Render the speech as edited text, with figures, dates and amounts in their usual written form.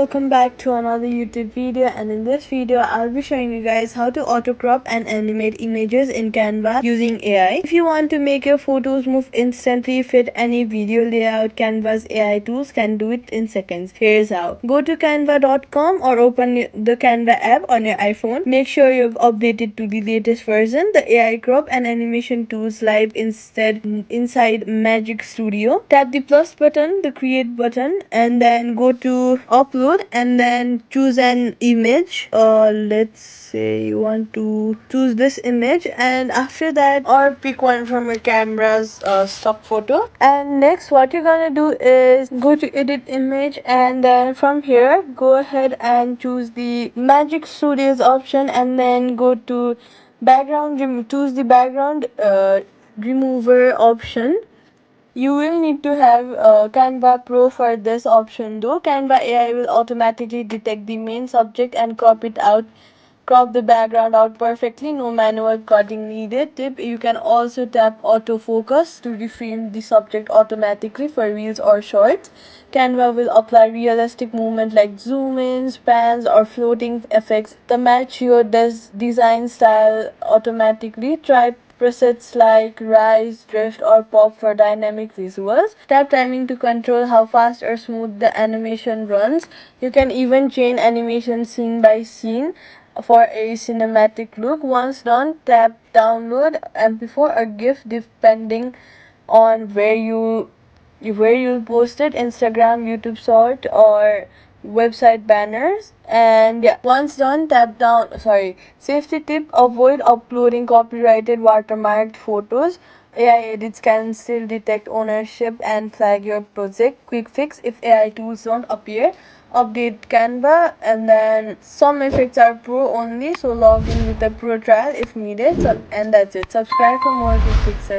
welcome back to another YouTube video, and in this video I'll be showing you guys how to auto crop and animate images in Canva using AI. If you want to make your photos move instantly, fit any video layout, Canva's AI tools can do it in seconds. Here's how. Go to canva.com or open the Canva app on your iPhone. Make sure you've updated to the latest version. The AI crop and animation tools live inside Magic Studio. Tap the plus button, the create button, and then go to upload and then choose an image. Let's say you want to choose this image, and after that, or pick one from your camera's stock photo. And next, what you're gonna do is go to edit image, and then from here go ahead and choose the Magic Studios option, and then go to choose the background remover option. You will need to have Canva Pro for this option though. Canva AI will automatically detect the main subject and crop the background out perfectly, no manual cutting needed. Tip: you can also tap autofocus to reframe the subject automatically for reels or shorts. Canva will apply realistic movement like zoom ins, pans, or floating effects that match your design style automatically. Try presets like rise, drift, or pop for dynamic visuals. Tap timing to control how fast or smooth the animation runs. You can even chain animation scene by scene for a cinematic look. Once done, tap download MP4 or GIF depending on where you'll post it: Instagram, YouTube short, or website banners. And yeah, once done, tap down. Sorry, safety tip: avoid uploading copyrighted watermarked photos. AI edits can still detect ownership and flag your project. Quick fix: if AI tools don't appear, update Canva. And then some effects are pro only, so log in with a pro trial if needed. And that's it. Subscribe for more quick fixes.